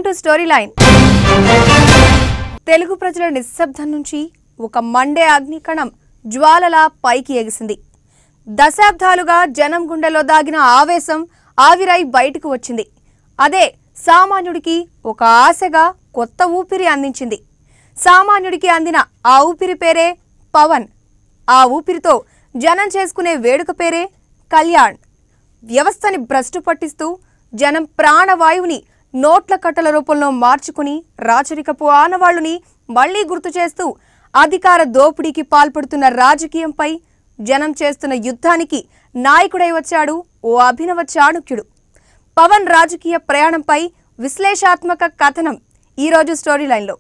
To story line. Telugu ప్రజల నిశ్శబ్దం నుంచి ఒక మండే అగ్నికణం జ్వాలలా పైకి ఎగిసింది. దశాబ్దాలుగా జనం గుండెలో దాగిన ఆవేశం ఆవిరై బయటకు వచ్చింది. అదే సామాన్యుడికి ఒక ఆశగా కొత్త ఊపిరి అందించింది. సామాన్యుడికి అందిన ఆ ఊపిరి పేరే పవన్. ఆ ఊపిరితో జనం చేసుకునే వేడుక పేరే కళ్యాణ్. వ్యవస్థని భ్రష్టు పట్టిస్తూ జనం ప్రాణవాయువుని నోట్ల కట్టల రూపంలో మార్చుకుని రాచరికపు ఆనవాళ్లుని మళ్లీ గుర్తు చేస్తూ అధికార దోపిడీకి పాల్పడుతున్న రాజకీయంపై జనం చేస్తున్న యుద్ధానికి నాయకుడై వచ్చాడు ఓ అభినవ చాణుక్యుడు. పవన్ రాజకీయ ప్రయాణంపై విశ్లేషాత్మక కథనం ఈరోజు స్టోరీ లైన్లో.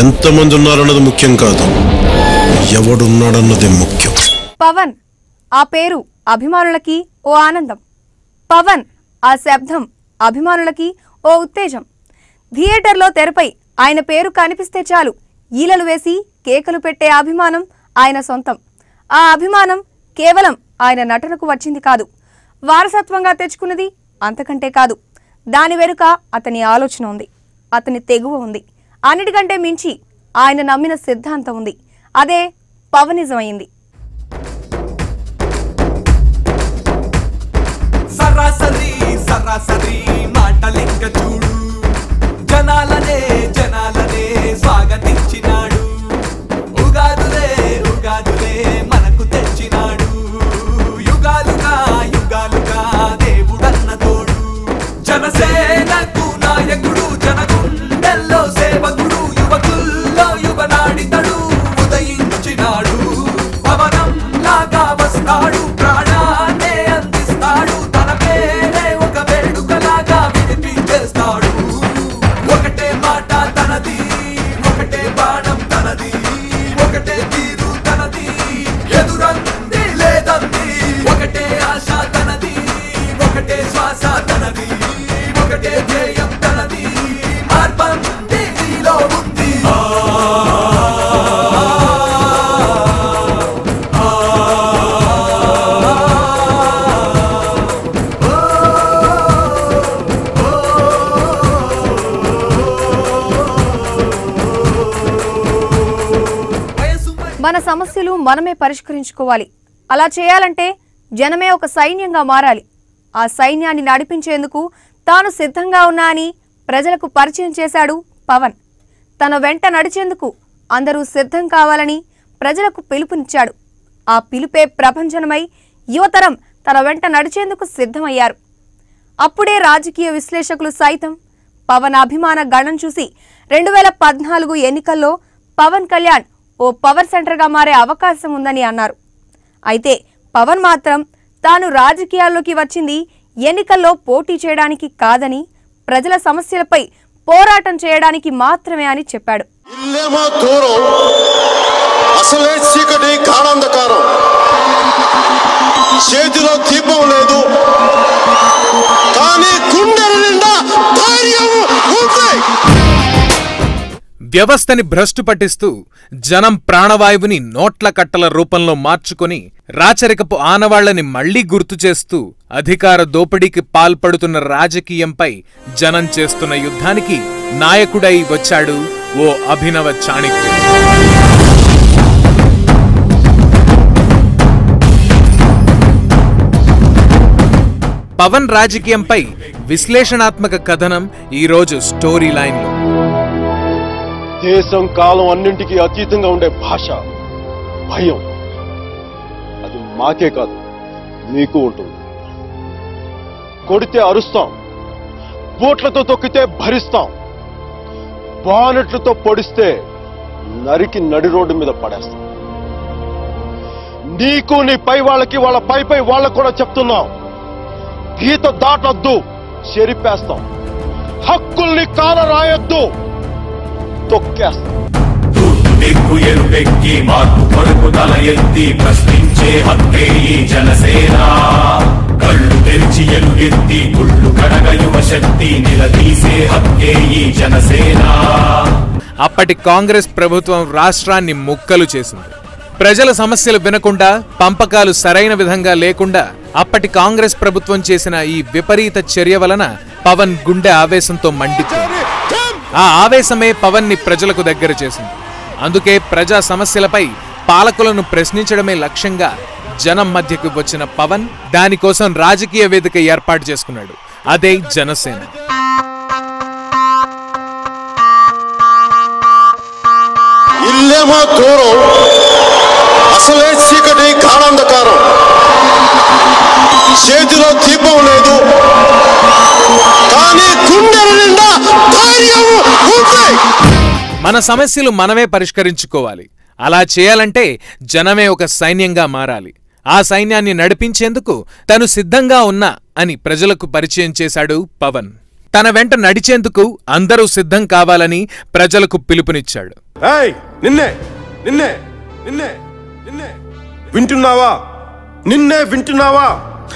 ఎంతమంది ఉన్నారన్నది ముఖ్యం కాదు, ఎవడున్నాడన్నది ముఖ్యం. పవన్ ఆ పేరు అభిమానులకి ఓ ఆనందం. పవన్ ఆ శబ్దం అభిమానులకి ఓ ఉత్తేజం. థియేటర్లో తెరపై ఆయన పేరు కనిపిస్తే చాలు ఈలలు వేసి కేకలు పెట్టే అభిమానం ఆయన సొంతం. ఆ అభిమానం కేవలం ఆయన నటనకు వచ్చింది కాదు, వారసత్వంగా తెచ్చుకున్నది అంతకంటే కాదు. దాని వెనుక అతని ఆలోచన ఉంది, అతని తెగువ ఉంది, అన్నిటికంటే మించి ఆయన నమ్మిన సిద్ధాంతం ఉంది. అదే పవనిజం అయింది. సరాసరి సరాసరి మాటలింక చూడు, జనాలనే జనాలనే స్వాగతించినాడు. ఉగాదులే ఉగాదులే మనకు తెచ్చినాడు. యుగాలుగా యుగాలుగా దేవుడన్న తోడు. జనసేనకు నాయకుడు, జనగుండెల్లో సేవకుడు, యువకుల్లో యువనాడితడు ఉదయించినాడు. పవనం లాగా వస్తాడు, ప్రాణాన్నే అందిస్తాడు. తన పేరే ఒక వేడుకలాగా వినిపించేస్తాడు. ఒకటే మాట తనది, ఒకటే బాణం తనది, ఒకటే తీరు తనది, ఎదురంది లేదంది. ఒకటే ఆశ తనది, ఒకటే శ్వాస తనది, ఒకటే ధ్యేయం తనది. మార్పంది నీలో ఉంది. మన సమస్యలు మనమే పరిష్కరించుకోవాలి. అలా చేయాలంటే జనమే ఒక సైన్యంగా మారాలి. ఆ సైన్యాన్ని నడిపించేందుకు తాను సిద్ధంగా ఉన్నా అని ప్రజలకు పరిచయం చేశాడు పవన్. తన వెంట నడిచేందుకు అందరూ సిద్ధం కావాలని ప్రజలకు పిలుపునిచ్చాడు. ఆ పిలుపే ప్రభంజనమై యువతరం తన వెంట నడిచేందుకు సిద్ధమయ్యారు. అప్పుడే రాజకీయ విశ్లేషకులు సైతం పవన్ అభిమాన గణం చూసి 2014 ఎన్నికల్లో పవన్ కళ్యాణ్ ఓ పవర్ సెంటర్గా మారే అవకాశం ఉందని అన్నారు. అయితే పవన్ మాత్రం తాను రాజకీయాల్లోకి వచ్చింది ఎన్నికల్లో పోటీ చేయడానికి కాదని, ప్రజల సమస్యలపై పోరాటం చేయడానికి మాత్రమే అని చెప్పాడు. ఇల్లేమో దూరం, అసలే చీకటి గాఢాంధకారం, చేతిలో దీపం లేదు కానీ గుండెల నిండా ధైర్యం ఉంది. వ్యవస్థని భ్రష్టు పట్టిస్తూ జనం ప్రాణవాయువుని నోట్ల కట్టల రూపంలో మార్చుకొని రాచరికపు ఆనవాళ్లని మళ్లీ గుర్తు చేస్తూ అధికార దోపిడీకి పాల్పడుతున్న రాజకీయంపై జనం చేస్తున్న యుద్ధానికి నాయకుడై వచ్చాడు ఓ అభినవ చాణుక్యుడు. పవన్ రాజకీయంపై విశ్లేషణాత్మక కథనం ఈరోజు స్టోరీ లైన్లో. దేశం కాలం అన్నింటికీ అతీతంగా ఉండే భాష భయం, అది మాకే కాదు మీకు ఉంటుంది. కొడితే అరుస్తాం, బోట్లతో తొక్కితే భరిస్తాం, బానెట్లతో పొడిస్తే నరికి నడి రోడ్డు మీద పడేస్తాం. నీకు నీ పై వాళ్ళకి వాళ్ళ పై వాళ్ళకు కూడా చెప్తున్నాం, గీత దాటొద్దు, చెరిపేస్తాం. హక్కుల్ని కాల రాయొద్దు, తొక్కేస్తాం. దిక్కు ఎరుపెక్కి మార్పు కొరకు తల ఎత్తి ప్రశ్నించే హక్కే ఈ జనసేన. కళ్ళు తెరిచి ఎలుగెత్తి గుళ్ళు కడగ యువ శక్తి నిలదీసే హక్కే ఈ జనసేన. అప్పటి కాంగ్రెస్ ప్రభుత్వం రాష్ట్రాన్ని ముక్కలు చేసింది. ప్రజల సమస్యలు వినకుండా, పంపకాలు సరైన విధంగా లేకుండా అప్పటి కాంగ్రెస్ ప్రభుత్వం చేసిన ఈ విపరీత చర్య వలన పవన్ గుండె ఆవేశంతో మండిపోయింది. ఆ ఆవేశమే పవన్ ని ప్రజలకు దగ్గర చేసింది. అందుకే ప్రజా సమస్యలపై పాలకులను ప్రశ్నించడమే లక్ష్యంగా జనం మధ్యకు వచ్చిన పవన్ దానికోసం రాజకీయ వేదిక ఏర్పాటు చేసుకున్నాడు. అదే జనసేన. ఇల్లేమో దూరం, అసలే చీకటి గాఢాంధకారం, చేతిలో దీపం లేదు కానీ గుండెల నిండా ధైర్యం ఉంది. మన సమస్యలు మనమే పరిష్కరించుకోవాలి. అలా చేయాలంటే జనమే ఒక సైన్యంగా మారాలి. ఆ సైన్యాన్ని నడిపించేందుకు తను సిద్ధంగా ఉన్నా అని ప్రజలకు పరిచయం చేశాడు పవన్. తన వెంట నడిచేందుకు అందరూ సిద్ధం కావాలని ప్రజలకు పిలుపునిచ్చాడు. నిన్నే నిన్నే నిన్నే నిన్నే వింటున్నావా? నిన్నే వింటున్నావా?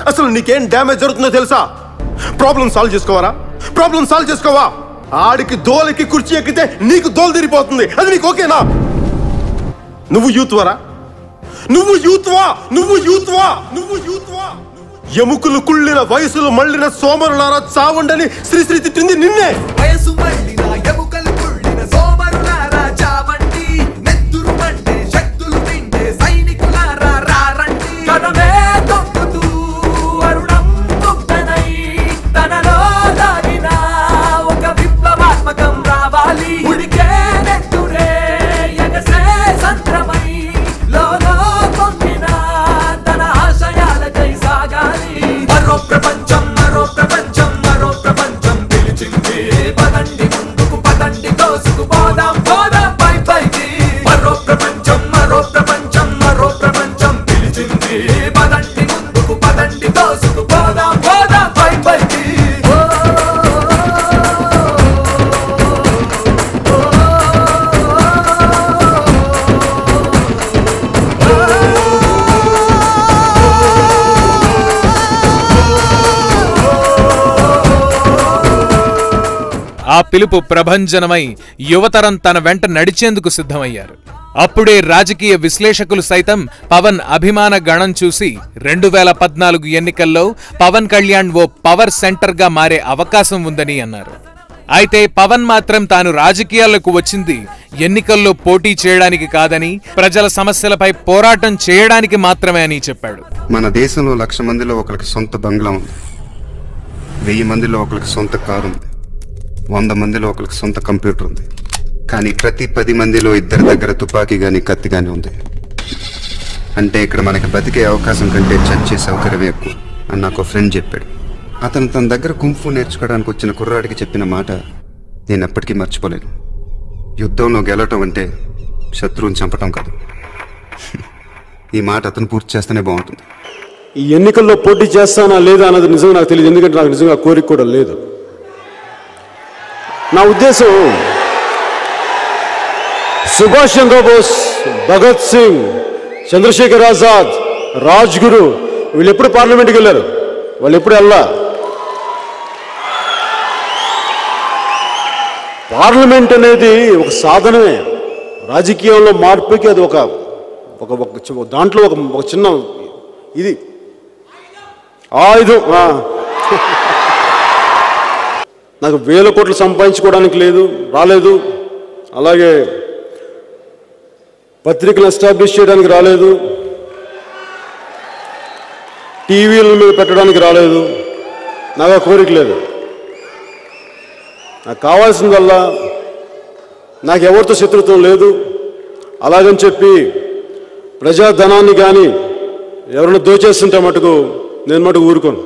అసలు నీకేం డ్యామేజ్ జరుగుతుందో తెలుసా? ప్రాబ్లం సాల్వ్ చేసుకోవారా? ప్రాబ్లం సాల్వ్ చేసుకోవా? ఆడికి దోలకి కుర్చీ ఎక్కితే నీకు దోలు తిరిగిపోతుంది. అది నీకు ఓకేనా? నువ్వు యూత్వరా? నువ్వు యూత్వా? నువ్వు యూత్వా? నువ్వు యూత్వా? ఎముకలు కుళ్ళిన వయసులు మళ్ళిన సోమరులారా చావండని శ్రీశ్రీ తిట్టింది నిన్నే. వయసు మళ్ళిన ఎముకలు కుళ్ళిన సోమరులారా చావండి, నెత్తురు మండే శక్తులు తిండే సైనికులారా రారండి. కదమే తొక్కుతూ అరుణం దుఃఖనై తనలో దాగిన ఒక విప్లవాత్మకం రావాలి. ఉడికే నెత్తురే ఎగసే సంద్రమై లోలో పొంగిన తన ఆశయాలకై సాగాలి. మరో ప్రపంచం మరో ప్రపంచం మరో ప్రపంచం పిలిచింది. పదండి ముందుకు పదండి తోసుకు పోదాం పోదాం పై పైకి. మరో ప్రపంచం మరో ప్రపంచం మరో ప్రపంచం పిలిచింది. పదండి ముందుకు పదండి తోసుకు పోదాం పోదాం పై పైకి. ఆ పిలుపు ప్రభంజనమై యువతరం తన వెంట నడిచేందుకు సిద్ధమయ్యారు. అప్పుడే రాజకీయ విశ్లేషకులు సైతం పవన్ అభిమాన గణం చూసి 2014 ఎన్నికల్లో పవన్ కళ్యాణ్ ఓ పవర్ సెంటర్గా మారే అవకాశం ఉందని అన్నారు. అయితే పవన్ మాత్రం తాను రాజకీయాలకు వచ్చింది ఎన్నికల్లో పోటీ చేయడానికి కాదని, ప్రజల సమస్యలపై పోరాటం చేయడానికి మాత్రమే అని చెప్పాడు. మన దేశంలో 1,00,000 మందిలో ఒకరికి సొంత బంగ్లా ఉంది, 1000 మందిలో ఒకరికి సొంత కారు ఉంది, 100 మందిలో ఒకరికి సొంత కంప్యూటర్ ఉంది. కానీ ప్రతి 10 మందిలో ఇద్దరి దగ్గర తుపాకీ గాని కత్తి గాని ఉంది. అంటే ఇక్కడ మనకి బతికే అవకాశం కంటే చచ్చే సౌకర్యమే ఎక్కువ అని నాకు ఫ్రెండ్ చెప్పాడు. అతను తన దగ్గర కుంఫు నేర్చుకోవడానికి వచ్చిన కుర్రాడికి చెప్పిన మాట నేను ఎప్పటికీ మర్చిపోలేను. యుద్ధంలో గెలవటం అంటే శత్రువుని చంపటం కాదు. ఈ మాట అతను పూర్తి చేస్తేనే బాగుంటుంది. ఈ ఎన్నికల్లో పోటీ చేస్తానా లేదా అన్నది నిజంగా నాకు తెలియదు, ఎందుకంటే నాకు నిజంగా కోరిక కూడా లేదు. నా ఉద్దేశం సుభాష్ చంద్రబోస్, భగత్ సింగ్, చంద్రశేఖర్ ఆజాద్, రాజ్గురు వీళ్ళు ఎప్పుడు పార్లమెంట్కి వెళ్ళారు? వాళ్ళు ఎప్పుడు వెళ్ళా? పార్లమెంట్ అనేది ఒక సాధనమే, రాజకీయంలో మార్పుకి అది ఒక దాంట్లో ఒక చిన్న ఇది ఆయుధం. నాకు 1000 కోట్లు సంపాదించుకోవడానికి రాలేదు, అలాగే పత్రికలు ఎస్టాబ్లిష్ చేయడానికి రాలేదు, టీవీల మీద పెట్టడానికి రాలేదు. నాకు ఆ కోరిక లేదు. నాకు కావాల్సిందల్లా నాకు ఎవరితో శత్రుత్వం లేదు. అలాగని చెప్పి ప్రజాధనాన్ని కానీ ఎవరైనా దోచేస్తుంటే మటుకు నేను మటుకు ఊరుకోను.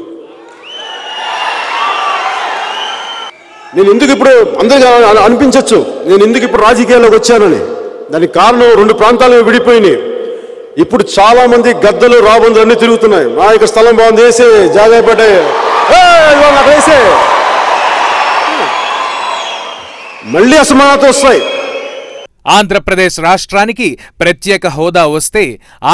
నేను ఎందుకు ఇప్పుడు అందరికీ అనిపించవచ్చు నేను ఎందుకు ఇప్పుడు రాజకీయాల్లోకి వచ్చానని. దానికి కారణం 2 ప్రాంతాలు విడిపోయినాయి. ఇప్పుడు చాలా మంది గద్దలు రాబందులు అన్నీ తిరుగుతున్నాయి. మా ఇక్కడ స్థలం బాగుంది వేసే జాగా పడ్డాయి అక్కడ వేసే, మళ్ళీ అసమానత వస్తాయి. ఆంధ్రప్రదేశ్ రాష్ట్రానికి ప్రత్యేక హోదా వస్తే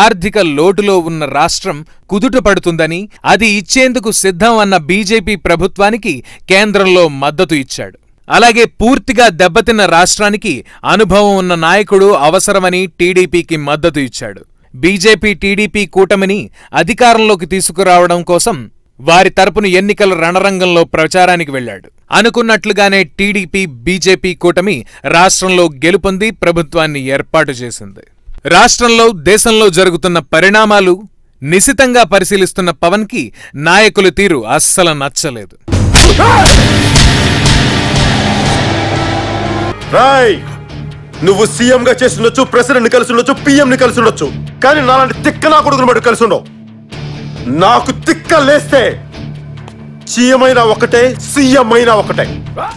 ఆర్థిక లోటులో ఉన్న రాష్ట్రం కుదుట పడుతుందని, అది ఇచ్చేందుకు సిద్ధం అన్న బీజేపీ ప్రభుత్వానికి కేంద్రంలో మద్దతు ఇచ్చాడు. అలాగే పూర్తిగా దెబ్బతిన్న రాష్ట్రానికి అనుభవం ఉన్న నాయకుడు అవసరమని టీడీపీకి మద్దతు ఇచ్చాడు. బీజేపీ టీడీపీ కూటమిని అధికారంలోకి తీసుకురావడం కోసం వారి తరపున ఎన్నికల రణరంగంలో ప్రచారానికి వెళ్లాడు. అనుకున్నట్లుగానే టీడీపీ బీజేపీ కూటమి రాష్ట్రంలో గెలుపొంది ప్రభుత్వాన్ని ఏర్పాటు చేసింది. రాష్ట్రంలో దేశంలో జరుగుతున్న పరిణామాలు నిశితంగా పరిశీలిస్తున్న పవన్ కి నాయకుల తీరు అస్సలు నచ్చలేదు. నువ్వు సీఎం గా చేస్తుండొచ్చు, ప్రెసిడెంట్ కలిసి ఉండొచ్చు, పిఎం ని కలిసి ఉండొచ్చు, కానీ నాలాంటి తిక్క నా కొడుకుని బట్టి కలిసి ఉండవు. నాకు తిక్క లేస్తే సీఎం అయినా ఒకటే, సీఎం అయినా ఒకటే.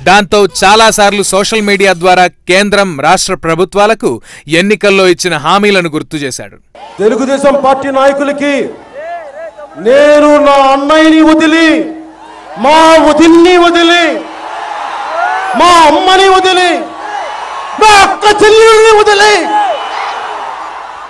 దాంతో చాలాసార్లు సోషల్ మీడియా ద్వారా కేంద్రం రాష్ట్ర ప్రభుత్వాలకు ఎన్నికల్లో ఇచ్చిన హామీలను గుర్తు చేశాడు. తెలుగుదేశం పార్టీ నాయకులకి నేను నా అన్నయ్యని వదిలి, మా వదిన్ని వదిలి, మా అమ్మని వదిలి, నా అక్క చెల్లెల్ని వదిలి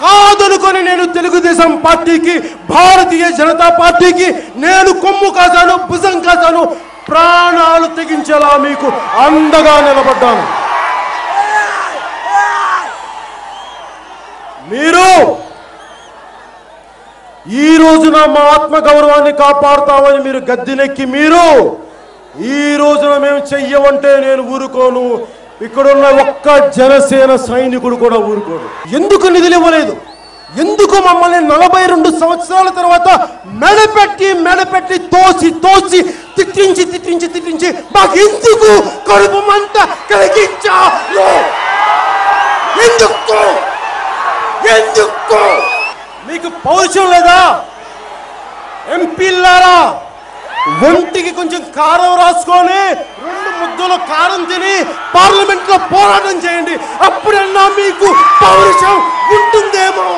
కాదనుకొని నేను తెలుగుదేశం పార్టీకి, భారతీయ జనతా పార్టీకి నేను కొమ్ము కాసాను, భుజం కాసాను, ప్రాణాలు తెగించేలా మీకు అండగా నిలబడ్డాను. మీరు ఈ రోజున మా ఆత్మ గౌరవాన్ని కాపాడుతామని మీరు గద్దెనెక్కి, మీరు ఈ రోజున మేము చెయ్యమంటే నేను ఊరుకోను. ఇక్కడున్న ఒక్క జనసేన సైనికుడు కూడా ఊరుకోడు. ఎందుకు నిధులు ఇవ్వలేదు? ఎందుకు మమ్మల్ని 42 సంవత్సరాల తర్వాత మెడపెట్టి తోసి తిట్టించి మాకు ఎందుకు కడుపు మంట కలిగించారు? ఎందుకు మీకు పౌరుషం లేదా? ఎంపీలారా, ఒంటికి కొంచెం కారం రాసుకొని 2 ముద్దలు కారం తిని పార్లమెంట్ లో పోరాటం చేయండి. అప్పుడన్నా మీకు పౌరుషం ఉంటుందేమో.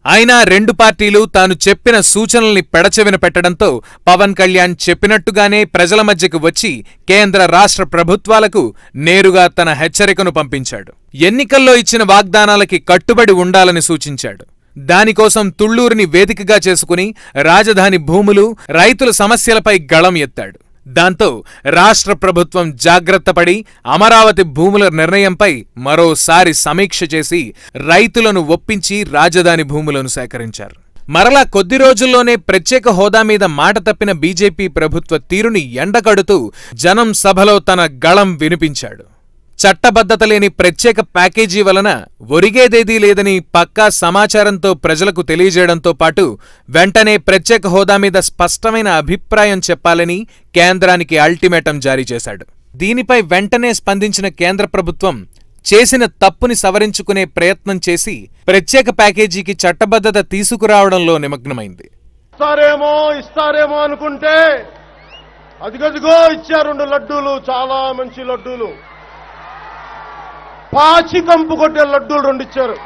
అయినా రెండు పార్టీలు తాను చెప్పిన సూచనల్ని పెడచెవిన పెట్టడంతో పవన్ కళ్యాణ్ చెప్పినట్టుగానే ప్రజల మధ్యకు వచ్చి కేంద్ర రాష్ట్ర ప్రభుత్వాలకు నేరుగా తన హెచ్చరికను పంపించాడు. ఎన్నికల్లో ఇచ్చిన వాగ్దానాలకి కట్టుబడి ఉండాలని సూచించాడు. దానికోసం తుళ్లూరుని వేదికగా చేసుకుని రాజధాని భూములు, రైతుల సమస్యలపై గళం ఎత్తాడు. దాంతో రాష్ట్ర ప్రభుత్వం జాగ్రత్తపడి అమరావతి భూముల నిర్ణయంపై మరోసారి సమీక్ష చేసి రైతులను ఒప్పించి రాజధాని భూములను సేకరించారు. మరలా కొద్ది రోజుల్లోనే ప్రత్యేక హోదా మీద మాట తప్పిన బీజేపీ ప్రభుత్వ తీరుని ఎండకడుతూ జనం సభలో తన గళం వినిపించాడు. చట్టబద్ధత లేని ప్రత్యేక ప్యాకేజీ వలన ఒరిగేదేదీ లేదని పక్కా సమాచారంతో ప్రజలకు తెలియజేయడంతో పాటు వెంటనే ప్రత్యేక హోదా మీద స్పష్టమైన అభిప్రాయం చెప్పాలని కేంద్రానికి అల్టిమేటం జారీ చేశాడు. దీనిపై వెంటనే స్పందించిన కేంద్ర ప్రభుత్వం చేసిన తప్పుని సవరించుకునే ప్రయత్నం చేసి ప్రత్యేక ప్యాకేజీకి చట్టబద్ధత తీసుకురావడంలో నిమగ్నమైంది. ఇస్తారేమో అనుకుంటే అదిగదిగో ఇచ్చారు 2 లడ్డూలు, చాలా మంచి లడ్డూలు, పాచి కంపు కొట్టే లడ్డూలు 2 ఇచ్చారు.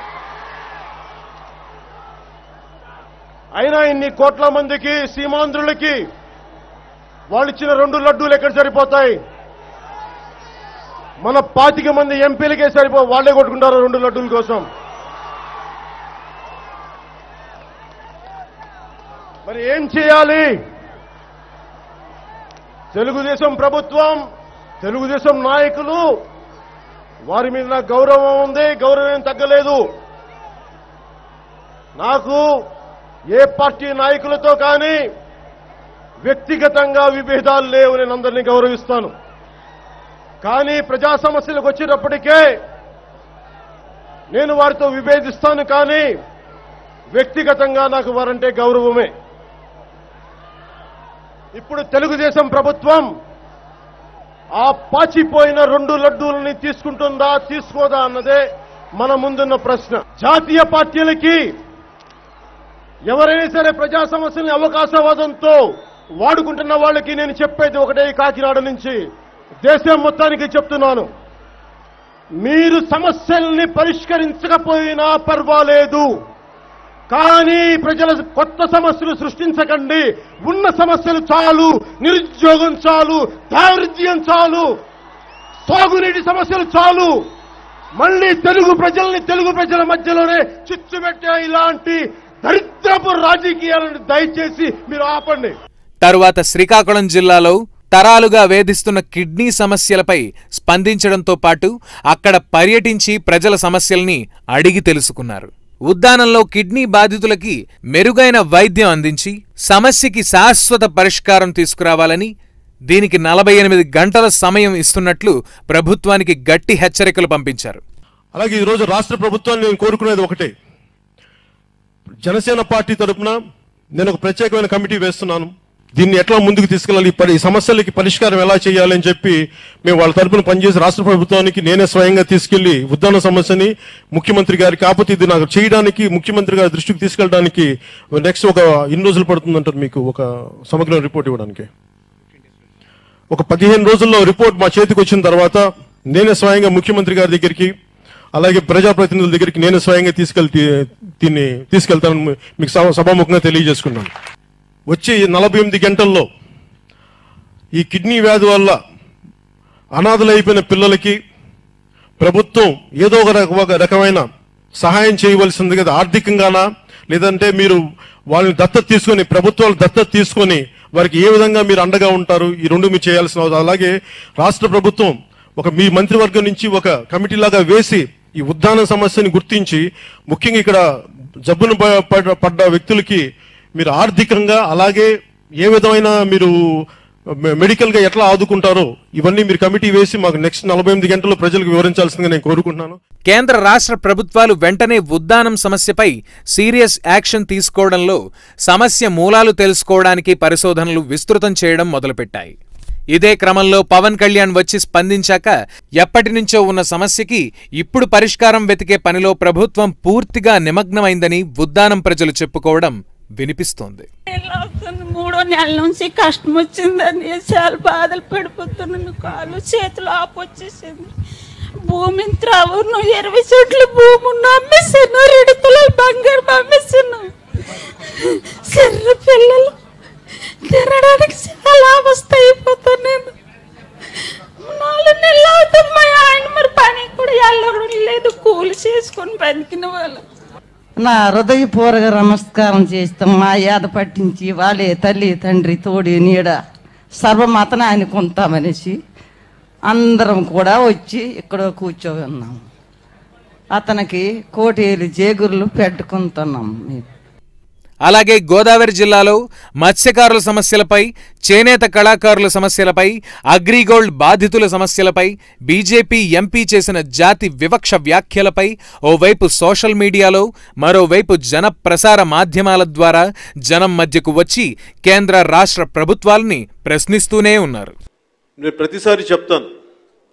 అయినా ఇన్ని కోట్ల మందికి, సీమాంధ్రులకి వాళ్ళు ఇచ్చిన 2 లడ్డూలు ఎక్కడ సరిపోతాయి? మన 25 మంది ఎంపీలకే వాళ్ళే కొట్టుకుంటారు 2 లడ్డూల కోసం. మరి ఏం చేయాలి? తెలుగుదేశం ప్రభుత్వం, తెలుగుదేశం నాయకులు, వారి మీద నాకు గౌరవం ఉంది, గౌరవం తగ్గలేదు. నాకు ఏ పార్టీ నాయకులతో కానీ వ్యక్తిగతంగా విభేదాలు లేవు, నేను అందరినీ గౌరవిస్తాను. కానీ ప్రజా సమస్యలకు వచ్చేటప్పటికే నేను వారితో విభేదిస్తాను, కానీ వ్యక్తిగతంగా నాకు వారంటే గౌరవమే. ఇప్పుడు తెలుగుదేశం ప్రభుత్వం ఆ పాచిపోయిన 2 లడ్డూలని తీసుకుంటుందా, తీసుకోదా అన్నదే మన ముందున్న ప్రశ్న. జాతీయ పార్టీలకి ఎవరైనా సరే ప్రజా సమస్యల్ని అవకాశవాదంతో వాడుకుంటున్న వాళ్ళకి నేను చెప్పేది ఒకటే, కాకినాడ నుంచి దేశం మొత్తానికి చెప్తున్నాను, మీరు సమస్యల్ని పరిష్కరించకపోయినా పర్వాలేదు, కానీ ప్రజల కొత్త సమస్యలు సృష్టించకండి. ఉన్న సమస్యలు చాలు, నిరుద్యోగం చాలు, దారిద్ర్యం చాలు, సాగునీటి సమస్యలు చాలు, మళ్ళీ తెలుగు ప్రజల మధ్యలోనే చిచ్చు పెట్టే ఇలాంటి దరిద్రపు రాజకీయాలను దయచేసి మీరు ఆపండి. తరువాత శ్రీకాకుళం జిల్లాలో తరాలుగా వేధిస్తున్న కిడ్నీ సమస్యలపై స్పందించడంతో పాటు అక్కడ పర్యటించి ప్రజల సమస్యల్ని అడిగి తెలుసుకున్నారు. ఉద్దానంలో కిడ్నీ బాధితులకి మెరుగైన వైద్యం అందించి సమస్యకి శాశ్వత పరిష్కారం తీసుకురావాలని, దీనికి 48 గంటల సమయం ఇస్తున్నట్లు ప్రభుత్వానికి గట్టి హెచ్చరికలు పంపించారు. అలాగే ఈరోజు రాష్ట్ర ప్రభుత్వాన్ని నేను కోరుకునేది ఒకటే, జనసేన పార్టీ తరఫున నేను ఒక ప్రత్యేకమైన కమిటీ వేస్తున్నాను. దీన్ని ఎట్లా ముందుకు తీసుకెళ్ళాలి, ఈ సమస్యలకి పరిష్కారం ఎలా చేయాలి అని చెప్పి మేము వాళ్ళ తరఫున పనిచేసి రాష్ట్ర ప్రభుత్వానికి నేనే స్వయంగా తీసుకెళ్లి ఉద్దాన సమస్యని ముఖ్యమంత్రి గారికి, కాకపోతే ఇది నాకు చేయడానికి ముఖ్యమంత్రి గారి దృష్టికి తీసుకెళ్ళడానికి నెక్స్ట్ ఒక ఇన్ని రోజులు పడుతుందంటారు మీకు ఒక సమగ్ర రిపోర్ట్ ఇవ్వడానికి. ఒక 15 రోజుల్లో రిపోర్ట్ మా చేతికి వచ్చిన తర్వాత నేనే స్వయంగా ముఖ్యమంత్రి గారి దగ్గరికి, అలాగే ప్రజాప్రతినిధుల దగ్గరికి నేనే స్వయంగా తీసుకెళ్తానని మీకు సభాముఖంగా తెలియజేసుకున్నాను. వచ్చే 48 గంటల్లో ఈ కిడ్నీ వ్యాధి వల్ల అనాథలైపోయిన పిల్లలకి ప్రభుత్వం ఏదో ఒక రకమైన సహాయం చేయవలసింది కదా, ఆర్థికంగానా లేదంటే మీరు వాళ్ళని దత్తత తీసుకొని, ప్రభుత్వాలు దత్తత తీసుకొని వారికి ఏ విధంగా మీరు అండగా ఉంటారు, ఈ రెండు మీరు చేయాల్సిన అవసరం. అలాగే రాష్ట్ర ప్రభుత్వం మీ మంత్రివర్గం నుంచి ఒక కమిటీ లాగా వేసి ఈ ఉద్దాన సమస్యని గుర్తించి ముఖ్యంగా ఇక్కడ జబ్బును పడ్డ వ్యక్తులకి మీరు ఆర్థికంగా, అలాగే ఏ విధమైన మీరు మెడికల్ గా ఎట్లా ఆదుకుంటారో ఇవన్నీ మీరు కమిటీ వేసి మాకు నెక్స్ట్ 48 గంటల్లో ప్రజలకు వివరించాల్సిందిగా నేను కోరుకుంటున్నాను. కేంద్ర రాష్ట్ర ప్రభుత్వాలు వెంటనే ఉద్దానం సమస్యపై సీరియస్ యాక్షన్ తీసుకోవడంలో, సమస్య మూలాలు తెలుసుకోవడానికి పరిశోధనలు విస్తృతం చేయడం మొదలుపెట్టాయి. ఇదే క్రమంలో పవన్ కళ్యాణ్ వచ్చి స్పందించాక ఎప్పటినుంచో ఉన్న సమస్యకి ఇప్పుడు పరిష్కారం వెతికే పనిలో ప్రభుత్వం పూర్తిగా నిమగ్నమైందని ఉద్దానం ప్రజలు చెప్పుకోవడం వినిపిస్తోంది. 3వ నెల నుంచి కష్టం వచ్చిందని చాలా బాధలు పడిపోతున్నాను. కాళ్ళు చేతులు ఆపొచ్చేసింది. భూమిని త్రావును 20 చెట్లు భూమి అమ్మేసాను, 2 తులాలు బంగారం అమ్మేసాను. చిన్న పిల్లలు తినడానికి చాలా అవస్థ అయిపోతాను. నేను 4 నెలలు అవుతుంది. మా ఆయన మరి పని కూడా వెళ్ళడం లేదు, కూలి చేసుకొని బతికిన వాళ్ళు. నా హృదయపూర్వక నమస్కారం చేస్తాం. మా యాద పట్టించి వాళ్ళే తల్లి తండ్రి తోడి నీడ సర్వమతన అనుకుంటామనేసి అందరం కూడా వచ్చి ఇక్కడ కూర్చోన్నాము. అతనికి కోటేలు జేగుర్లు పెట్టుకుంటున్నాం. అలాగే గోదావరి జిల్లాలో మత్స్యకారుల సమస్యలపై, చేనేత కళాకారుల సమస్యలపై, అగ్రిగోల్డ్ బాధితుల సమస్యలపై బీజేపీ ఎంపీ చేసిన జాతి వివక్ష వ్యాఖ్యలపై ఓవైపు సోషల్ మీడియాలో, మరోవైపు జన ప్రసార మాధ్యమాల ద్వారా జనం మధ్యకు వచ్చి కేంద్ర రాష్ట్ర ప్రభుత్వాల్ని ప్రశ్నిస్తూనే ఉన్నారు. నేను ప్రతిసారి చెప్తాను,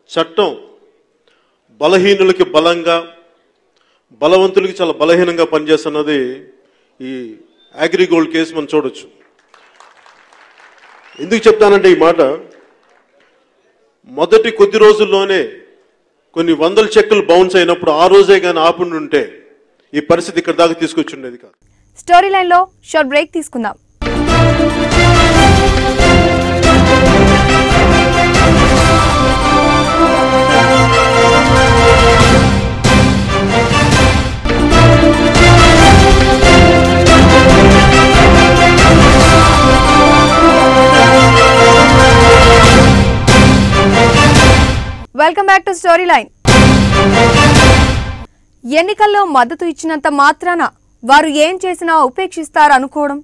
చట్టం బలహీనులకి బలంగా, బలవంతులకి చాలా బలహీనంగా పనిచేస్తున్నది ఈ అగ్రిగోల్డ్ కేసు మనం చూడొచ్చు. ఎందుకు చెప్తానంటే ఈ మాట, మొదటి కొద్ది రోజుల్లోనే కొన్ని 100 చెక్కులు బౌన్స్ అయినప్పుడు ఆ రోజే కానీ ఆపుండి ఉంటే ఈ పరిస్థితి ఇక్కడ దాకా తీసుకొచ్చి ఉండేది కాదు. స్టోరీ లైన్ లో షార్ట్ బ్రేక్ తీసుకుందాం. Welcome back to story line. ఎన్నికల్లో మద్దతు ఇచ్చినంత మాత్రాన వారు ఏం చేసినా ఉపేక్షిస్తారు అనుకోవడం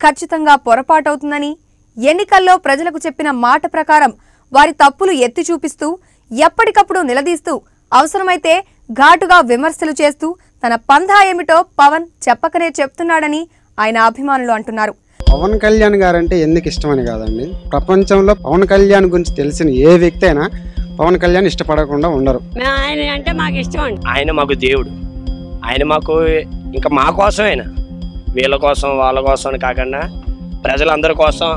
ఖచ్చితంగా పొరపాటవుతుందని, ఎన్నికల్లో ప్రజలకు చెప్పిన మాట ప్రకారం వారి తప్పులు ఎత్తి చూపిస్తూ, ఎప్పటికప్పుడు నిలదీస్తూ, అవసరమైతే ఘాటుగా విమర్శలు చేస్తూ తన పంథా ఏమిటో పవన్ చెప్పకనే చెప్తున్నాడని ఆయన అభిమానులు అంటున్నారు. పవన్ కళ్యాణ్ గారంటే ఎందుకు ఇష్టమని కాదండి, ప్రపంచంలో పవన్ కళ్యాణ్ గురించి తెలిసిన ఏ వ్యక్తి అయినా పవన్ కళ్యాణ్ ఇష్టపడకుండా ఉండరు. ఆయన అంటే మాకు ఇష్టం అండి. ఆయన మాకు దేవుడు. ఆయన మాకు ఇంకా మా కోసం, ఆయన వీళ్ళ కోసం వాళ్ళ కోసం కాకుండా ప్రజలందరి కోసం,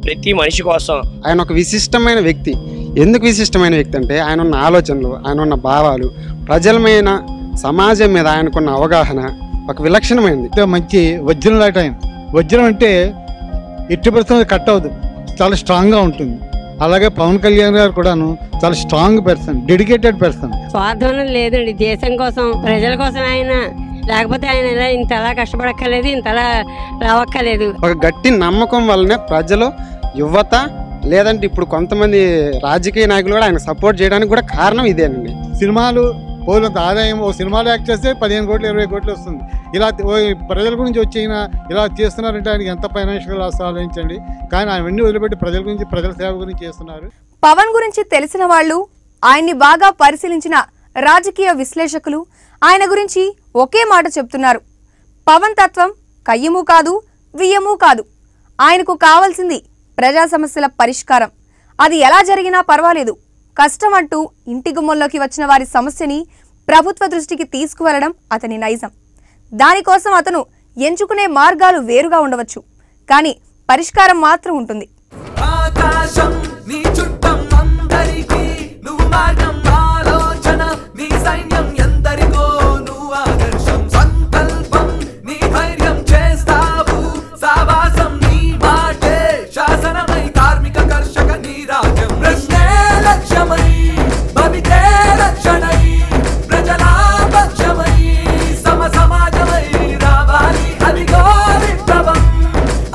ప్రతి మనిషి కోసం ఆయన ఒక విశిష్టమైన వ్యక్తి. ఎందుకు విశిష్టమైన వ్యక్తి అంటే ఆయన ఉన్న ఆలోచనలు, ఆయన ఉన్న భావాలు, ప్రజల మీద, సమాజం మీద ఆయనకున్న అవగాహన ఒక విలక్షణమైనది. మంచి వజ్రం లాంటి ఆయన. వజ్రం అంటే ఎట్టి పరిస్థితుల్లో కట్ అవ్వదు, చాలా స్ట్రాంగ్గా ఉంటుంది. అలాగే పవన్ కళ్యాణ్ గారు కూడాను చాలా స్ట్రాంగ్ పర్సన్, డెడికేటెడ్ పర్సన్. స్వార్థం లేదండి, దేశం కోసం ప్రజల కోసం ఆయన, లేకపోతే ఆయన ఇంతలా కష్టపడక్కర్లేదు, ఇంతలా రావక్కర్లేదు. ఒక గట్టి నమ్మకం వల్లనే ప్రజలు, యువత, లేదంటే ఇప్పుడు కొంతమంది రాజకీయ నాయకులు కూడా ఆయన సపోర్ట్ చేయడానికి కూడా కారణం ఇదేనండి. సినిమాలు పోలంత ఆదాయం ఓ సినిమాలు యాక్ట్ చేస్తే 15 కోట్లు 20 కోట్లు వస్తుంది. ఇలా ప్రజల గురించి వచ్చేనా ఇలా చేస్తున్నారంటే ఆయనకి ఎంత ఫైనాన్షియల్ లాస్ ఆలోచించండి. కానీ అవన్నీ వదిలిపెట్టి ప్రజల గురించి, ప్రజల సేవ గురించి చేస్తున్నారు. పవన్ గురించి తెలిసిన వాళ్ళు, ఆయన్ని బాగా పరిశీలించిన రాజకీయ విశ్లేషకులు ఆయన గురించి ఒకే మాట చెప్తున్నారు. పవన్ తత్వం కయ్యము కాదు, వియ్యము కాదు. ఆయనకు కావాల్సింది ప్రజా సమస్యల పరిష్కారం. అది ఎలా జరిగినా పర్వాలేదు, కష్టం అంటూ ఇంటి గుమ్మంలోకి వచ్చిన వారి సమస్యని ప్రభుత్వ దృష్టికి తీసుకువెళ్లడం అతని నైజం. దానికోసం అతను ఎంచుకునే మార్గాలు వేరుగా ఉండవచ్చు, కానీ పరిష్కారం మాత్రం ఉంటుంది. ఆకాశం నీ చుట్టం అందరికీ నువ్వు మార్గం, ఆలోచన నీ సైన్యం ఎందరికో నువ్వు ఆదర్శం, సంకల్పం నీ ధైర్యం చేస్తావు సావాసం, నీ మాటే శాసనమై కార్మిక కర్షక నీ రాజ్యం, ప్రశ్నే లక్ష్యమై భవితే రక్షణై ప్రజల పక్షమై సమ సమాజమై రావాలి అదిగో విప్లవం,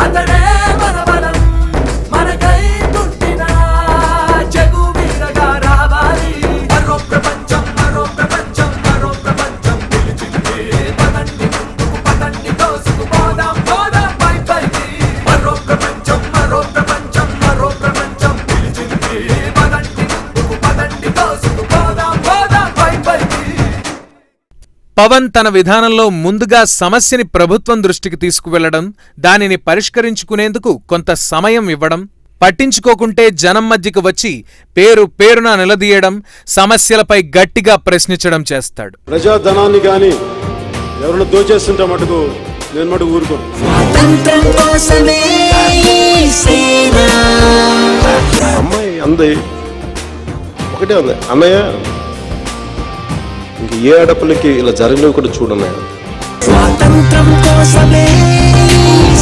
అతడే మన బలం, మనకై పుట్టిన జగు వీరగా రావాలి. మరో ప్రపంచం మరో ప్రపంచం మరో ప్రపంచం పిలిచింది, పదండి ముందుకు పదండి దోసుకు పోదాం పోదాం పై పైకి. మరో ప్రపంచం మరో ప్రపంచం మరో ప్రపంచం పిలిచింది, పదండి ముందుకు పదండి దోసుకు పోదాం పోదాం పై పైకి. పవన్ తన విధానంలో ముందుగా సమస్యని ప్రభుత్వం దృష్టికి తీసుకువెళ్లడం, దానిని పరిష్కరించుకునేందుకు కొంత సమయం ఇవ్వడం, పట్టించుకోకుంటే జనం మధ్యకు వచ్చి పేరున నిలదీయడం, సమస్యలపై గట్టిగా ప్రశ్నించడం చేస్తాడు. ప్రజాధనాన్ని కానీ ఎవరైనా దోచేస్తుంటే మటుకు నేను మటుకు ఊరుకోను. అమ్మాయి అంది ఒకటే ఉంది, అన్నయ్య ఇంక ఏ ఆడపిల్లకి ఇలా జరగలేవు కూడా చూడన్నయ్య. స్వాతంత్రం కోసమే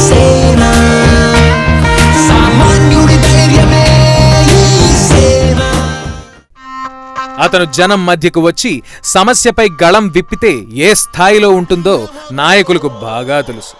సేనా, సామాన్యుడి ధైర్యమే సేనా. అతను జనం మధ్యకు వచ్చి సమస్యపై గళం విప్పితే ఏ స్థాయిలో ఉంటుందో నాయకులకు బాగా తెలుసు.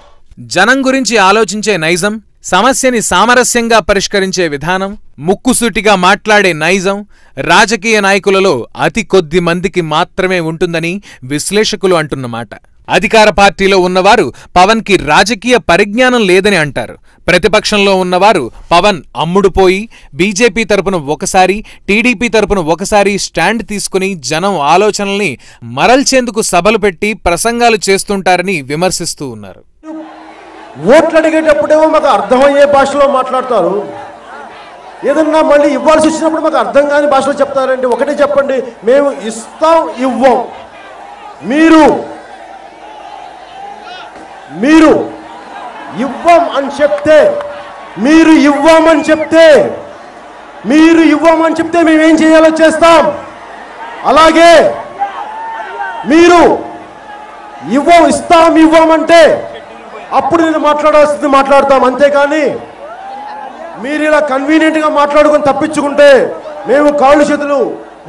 జనం గురించి ఆలోచించే నైజం, సమస్యని సామరస్యంగా పరిష్కరించే విధానం, ముక్కుసూటిగా మాట్లాడే నైజం రాజకీయ నాయకులలో అతి కొద్ది మందికి మాత్రమే ఉంటుందని విశ్లేషకులు అంటున్నమాట. అధికార పార్టీలో ఉన్నవారు పవన్ కి రాజకీయ పరిజ్ఞానం లేదని అంటారు. ప్రతిపక్షంలో ఉన్నవారు పవన్ అమ్ముడుపోయి బీజేపీ తరపున ఒకసారి, టీడీపీ తరపున ఒకసారి స్టాండ్ తీసుకుని జనం ఆలోచనల్ని మరల్చేందుకు సభలు పెట్టి ప్రసంగాలు చేస్తుంటారని విమర్శిస్తూ ఉన్నారు. ఓట్లు అడిగేటప్పుడేమో మాకు అర్థమయ్యే భాషలో మాట్లాడతారు, ఏదన్నా మళ్ళీ ఇవ్వాల్సి వచ్చినప్పుడు మాకు అర్థం కాని భాషలో చెప్తారండి. ఒకటే చెప్పండి, మేము ఇస్తాం ఇవ్వం, మీరు ఇవ్వం అని చెప్తే, మీరు ఇవ్వమని చెప్తే మేమేం చేయాలో చేస్తాం. అలాగే మీరు ఇవ్వమంటే అప్పుడు నేను మాట్లాడాల్సింది మాట్లాడతాం. అంతేకాని మీరు ఇలా కన్వీనియంట్గా మాట్లాడుకొని తప్పించుకుంటే మేము కాళ్ళు చేతులు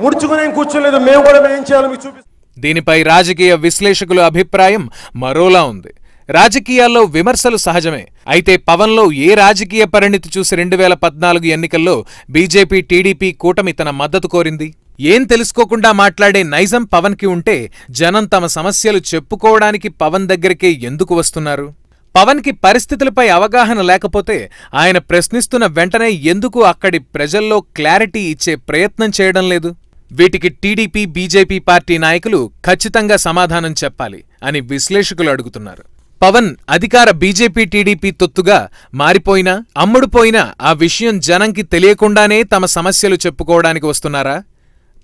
ముడుచుకుని కూర్చోలేదు, మేము కూడా ఏం చేయాలో మీకు చూపిస్తాం. దీనిపై రాజకీయ విశ్లేషకుల అభిప్రాయం మరోలా ఉంది. రాజకీయాల్లో విమర్శలు సహజమే. అయితే పవన్లో ఏ రాజకీయ పరిణితి చూసి 2014 ఎన్నికల్లో బీజేపీ, టీడీపీ కూటమి తన మద్దతు కోరింది? ఏం తెలుసుకోకుండా మాట్లాడే నైజం పవన్ కి ఉంటే జనం తమ సమస్యలు చెప్పుకోవడానికి పవన్ దగ్గరికే ఎందుకు వస్తున్నారు? పవన్ కి పరిస్థితులపై అవగాహన లేకపోతే ఆయన ప్రశ్నిస్తున్న వెంటనే ఎందుకు అక్కడి ప్రజల్లో క్లారిటీ ఇచ్చే ప్రయత్నం చేయడం లేదు? వీటికి టీడీపీ, బీజేపీ పార్టీ నాయకులు ఖచ్చితంగా సమాధానం చెప్పాలి అని విశ్లేషకులు అడుగుతున్నారు. పవన్ అధికార బీజేపీ, టీడీపీ తొత్తుగా మారిపోయినా, అమ్ముడుపోయినా ఆ విషయం జనంకి తెలియకుండానే తమ సమస్యలు చెప్పుకోవడానికి వస్తున్నారా?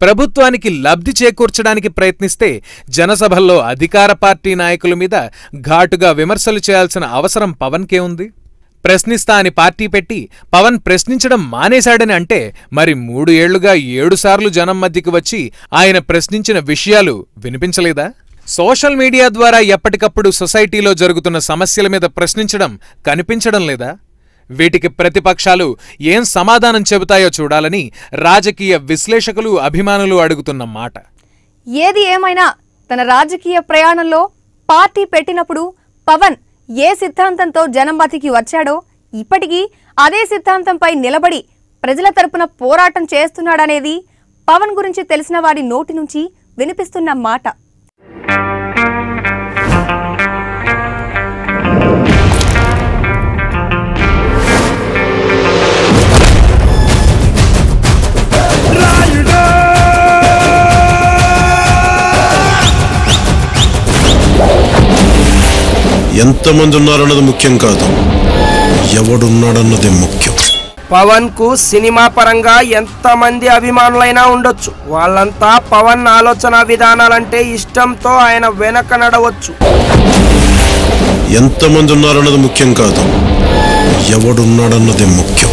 ప్రభుత్వానికి లబ్ధి చేకూర్చడానికి ప్రయత్నిస్తే జనసభల్లో అధికార పార్టీ నాయకుల మీద ఘాటుగా విమర్శలు చేయాల్సిన అవసరం పవన్కే ఉంది? ప్రశ్నిస్తా అని పార్టీ పెట్టి పవన్ ప్రశ్నించడం మానేశాడని అంటే మరి 3 ఏళ్లుగా 7 సార్లు జనం మధ్యకి వచ్చి ఆయన ప్రశ్నించిన విషయాలు వినిపించలేదా? సోషల్ మీడియా ద్వారా ఎప్పటికప్పుడు సొసైటీలో జరుగుతున్న సమస్యల మీద ప్రశ్నించడం కనిపించడం లేదా? వీటికి ప్రతిపక్షాలు ఏం సమాధానం చెబుతాయో చూడాలని రాజకీయ విశ్లేషకులు, అభిమానులు అడుగుతున్న మాట. ఏది ఏమైనా తన రాజకీయ ప్రయాణంలో పార్టీ పెట్టినప్పుడు పవన్ ఏ సిద్ధాంతంతో జనం మధ్యకి వచ్చాడో ఇప్పటికీ అదే సిద్ధాంతంపై నిలబడి ప్రజల తరపున పోరాటం చేస్తున్నాడనేది పవన్ గురించి తెలిసిన వారి నోటి నుంచి వినిపిస్తున్న మాట. ఎంతమంది ఉన్నారన్నది ముఖ్యం కాదు, ఎవడున్నాడన్నది ముఖ్యం. పవన్ కు సినిమా పరంగా ఎంతమంది అభిమానులైనా ఉండొచ్చు, వాళ్ళంతా పవన్ ఆలోచన విధానాలంటే ఇష్టంతో ఆయన వెనక నడవచ్చు. ఎంతమంది ఉన్నారన్నది ముఖ్యం కాదు, ఎవడున్నాడన్నది ముఖ్యం.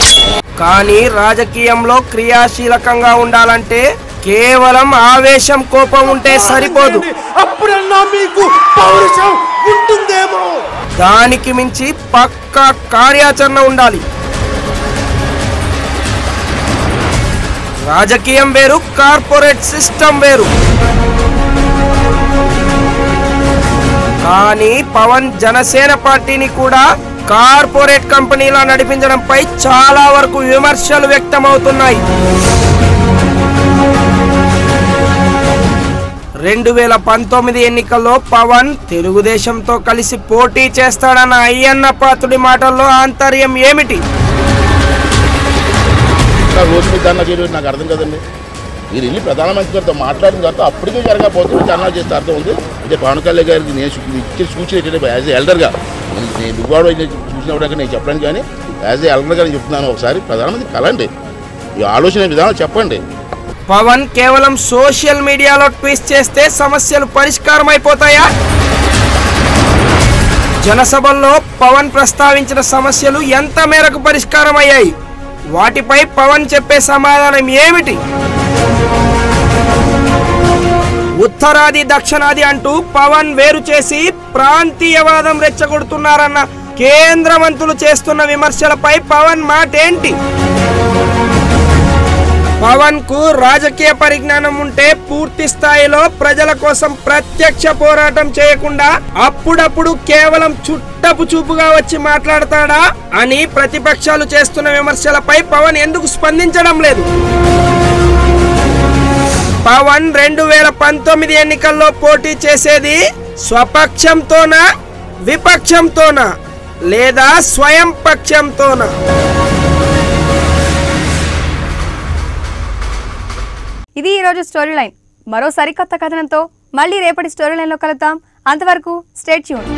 కానీ రాజకీయంలో క్రియాశీలకంగా ఉండాలంటే కేవలం ఆవేశం, కోపం ఉంటే సరిపోదు. అప్పుడన్నా మీకు పౌరుషం ఉంటుందేమో. దానికి మించి పక్కా కార్యాచరణ ఉండాలి. రాజకీయం వేరు, కార్పొరేట్ సిస్టమ్ వేరు. కానీ పవన్ జనసేన పార్టీని కూడా కార్పొరేట్ కంపెనీలా నడిపించడంపై చాలా వరకు విమర్శలు వ్యక్తమవుతున్నాయి. 2019 ఎన్నికల్లో పవన్ తెలుగుదేశంతో కలిసి పోటీ చేస్తాడన్న అయ్యన్న పాత్రుడి మాటల్లో ఆంతర్యం ఏమిటి? రోజు మీద నాకు అర్థం కదండి. మీరు వెళ్ళి ప్రధానమంత్రి గారితో మాట్లాడిన తర్వాత అప్పటికే జరగకపోతుంది ధర్నా చేస్తే అర్థం ఉంది. అంటే పవన్ కళ్యాణ్ గారికి నేను ఇచ్చే సూచన ఏంటంటే యాజ్ ఏ ఎల్డర్గా నేను బిగ్వాడ చూసినప్పుడు నేను చెప్పడానికి, కానీ యాజ్ ఏ ఎల్డర్గా నేను చెప్తున్నాను, ఒకసారి ప్రధానమంత్రి కలండి, ఈ ఆలోచన విధానం చెప్పండి. పవన్ కేవలం సోషల్ మీడియాలో ట్వీట్ చేస్తే సమస్యలు పరిష్కారం అయిపోతాయా? జనసభల్లో పవన్ ప్రస్తావించిన సమస్యలు ఎంత మేరకు పరిష్కారం అయ్యాయి? వాటిపై పవన్ చెప్పే సమాధానం ఏమిటి? ఉత్తరాది దక్షిణాది అంటూ పవన్ వేరు చేసి ప్రాంతీయవాదం రెచ్చగొడుతున్నారన్న కేంద్ర మంత్రులు చేస్తున్న విమర్శలపై పవన్ మాటేంటి? పవన్ కు రాజకీయ పరిజ్ఞానం ఉంటే పూర్తి స్థాయిలో ప్రజల కోసం ప్రత్యక్ష పోరాటం చేయకుండా అప్పుడప్పుడు కేవలం చుట్టపు చూపుగా వచ్చి మాట్లాడతాడా అని ప్రతిపక్షాలు చేస్తున్న విమర్శలపై పవన్ ఎందుకు స్పందించడం లేదు? పవన్ 2019 ఎన్నికల్లో పోటీ చేసేది స్వపక్షంతోనా, విపక్షంతోనా, లేదా స్వయం పక్షంతోనా? ఇది ఈరోజు స్టోరీ లైన్. మరో సరికొత్త కథనంతో మళ్ళీ రేపటి స్టోరీ లైన్లో కలుద్దాం. అంతవరకు స్టే ట్యూన్డ్.